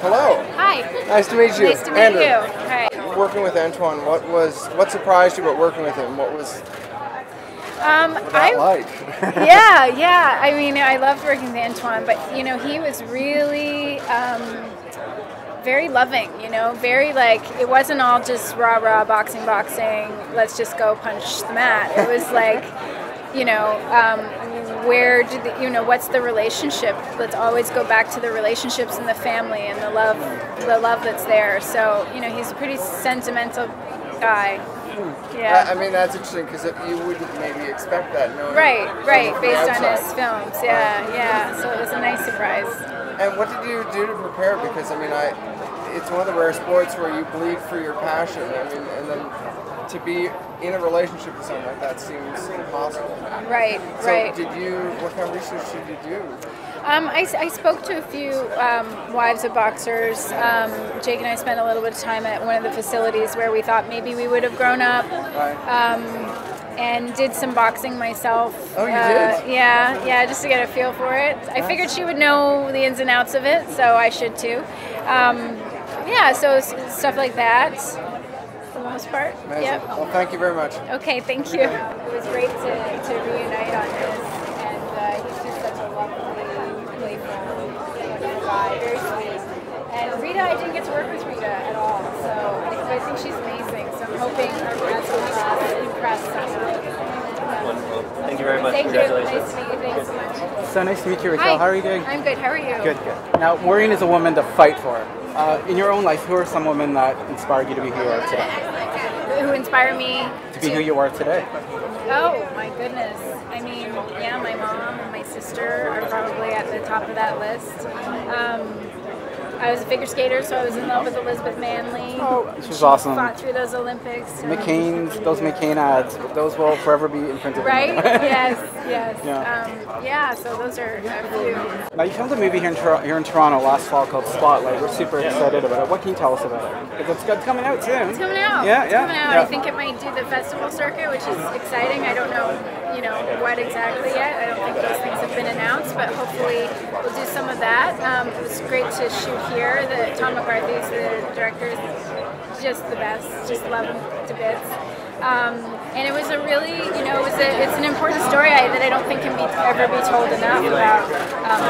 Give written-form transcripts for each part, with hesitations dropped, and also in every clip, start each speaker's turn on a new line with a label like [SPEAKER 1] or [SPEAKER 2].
[SPEAKER 1] Hello.
[SPEAKER 2] Hi.
[SPEAKER 1] Nice to meet you.
[SPEAKER 2] Nice to meet
[SPEAKER 1] Andrew.
[SPEAKER 2] you. Hi.
[SPEAKER 1] Working with Antoine, what surprised you about working with him? What was that like?
[SPEAKER 2] yeah. I mean, I loved working with Antoine, but you know, he was really very loving. You know, very like it wasn't all just rah boxing. Let's just go punch the mat. It was like, you know, what's the relationship? Let's always go back to the relationships in the family and the love that's there. So, you know, he's a pretty sentimental guy. Yeah.
[SPEAKER 1] I mean, that's interesting because you wouldn't maybe expect that.
[SPEAKER 2] Right, based on his films. Yeah. So it was a nice surprise.
[SPEAKER 1] And what did you do to prepare? Because, I mean, it's one of the rare sports where you bleed for your passion. I mean, and then to be in a relationship with someone like that seems impossible.
[SPEAKER 2] Right.
[SPEAKER 1] What kind of research did you do?
[SPEAKER 2] I spoke to a few wives of boxers. Jake and I spent a little bit of time at one of the facilities where we thought maybe we would have grown up.
[SPEAKER 1] Right.
[SPEAKER 2] And did some boxing myself.
[SPEAKER 1] Oh, you did?
[SPEAKER 2] Yeah, just to get a feel for it. I figured she would know the ins and outs of it, so I should too. So stuff like that. For the most part.
[SPEAKER 1] Amazing.
[SPEAKER 2] Yep.
[SPEAKER 1] Well, thank you very much.
[SPEAKER 2] Okay, thank you. It was great to reunite on this, and he's just such a lovely, playful guy, very sweet. And Rita, I didn't get to work with Rita at all, so I think she's amazing. So I'm hoping our guys will impress somehow.
[SPEAKER 3] Thank you very much.
[SPEAKER 2] Thank
[SPEAKER 3] Congratulations.
[SPEAKER 2] you. Nice to meet you. Thanks so much.
[SPEAKER 4] So nice to meet you, Rachel.
[SPEAKER 2] Hi.
[SPEAKER 4] How are you doing?
[SPEAKER 2] I'm good. How are you?
[SPEAKER 4] Good. Now, Maureen is a woman to fight for. In your own life, who are some women that inspired you to be who you are today?
[SPEAKER 2] Who inspire me
[SPEAKER 4] To be who you are today?
[SPEAKER 2] Oh my goodness. I mean, yeah, my mom and my sister are probably at the top of that list. I was a figure skater, so I was in love with Elizabeth Manley.
[SPEAKER 4] Oh, she's awesome.
[SPEAKER 2] Fought through those Olympics.
[SPEAKER 4] Those McCain ads, those will forever be imprinted.
[SPEAKER 2] Right?
[SPEAKER 4] In
[SPEAKER 2] Yes.
[SPEAKER 4] Yeah.
[SPEAKER 2] So those are a few.
[SPEAKER 4] Now, you filmed a movie here in Toronto last fall called Spotlight. We're super excited about it. What can you tell us about it? Because it's coming out soon.
[SPEAKER 2] It's coming out.
[SPEAKER 4] Yeah.
[SPEAKER 2] It's coming out. I think it might do the festival circuit, which is exciting. I don't know, what exactly yet. I don't think those things have been announced, but hopefully we'll do some of that. It was great to shoot here. Tom McCarthy is the director, just the best. Just love him to bits. And it was a really, it's an important story that I don't think can ever be told enough about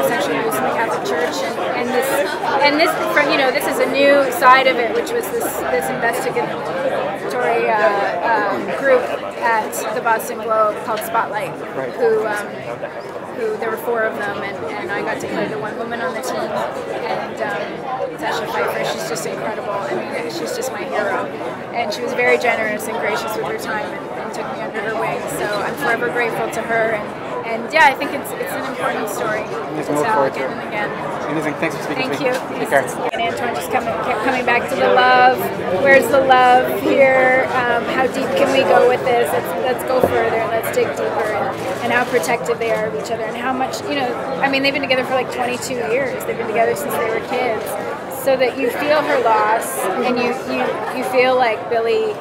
[SPEAKER 2] essentially losing the Catholic Church and this is a new side of it, which was this investigatory group at the Boston Globe called Spotlight, who there were 4 of them, and I got to play the one woman on the team, and Sasha Pfeiffer, she's just incredible. I mean, she's just my hero, and she was very generous and gracious with her time and took me under her wing, so I'm forever grateful to her, and yeah, I think it's an important story to tell again and again.
[SPEAKER 4] Amazing. Thanks for speaking
[SPEAKER 2] to me.
[SPEAKER 4] Thank you. Take care.
[SPEAKER 2] And Antoine just kept coming back to the love. Where's the love here? How deep can we go with this? Let's go further. Let's dig deeper. And how protective they are of each other. And how much, I mean, they've been together for like 22 years. They've been together since they were kids. So that you feel her loss, and you feel like Billy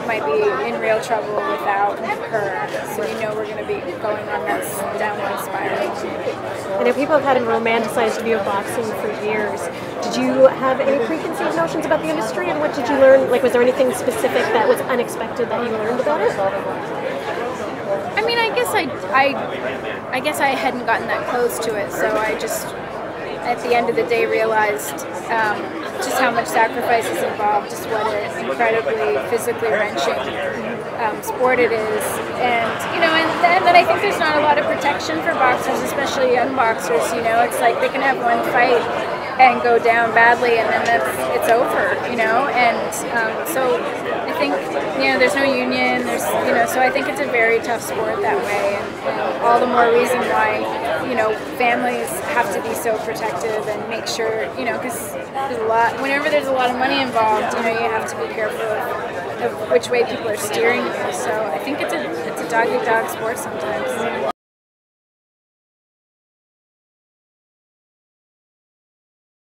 [SPEAKER 2] might be in real trouble without her. So we're going to be going on this downward spiral.
[SPEAKER 5] I know people have had a romanticized view of boxing for years. Did you have any preconceived notions about the industry, and what did you learn? Like, was there anything specific that was unexpected that you learned about it?
[SPEAKER 2] I mean, I guess I hadn't gotten that close to it, so I just, at the end of the day, realized just how much sacrifice is involved, just what an incredibly physically wrenching sport it is, and then I think there's not a lot of protection for boxers, especially young boxers. It's like they can have one fight and go down badly, and then it's over. And so I think there's no union. So I think it's a very tough sport that way, and all the more reason why families have to be so protective and make sure because there's a lot. Whenever there's a lot of money involved, you have to be careful of which way people are steering you. So I think it's a dog-eat-dog sport sometimes.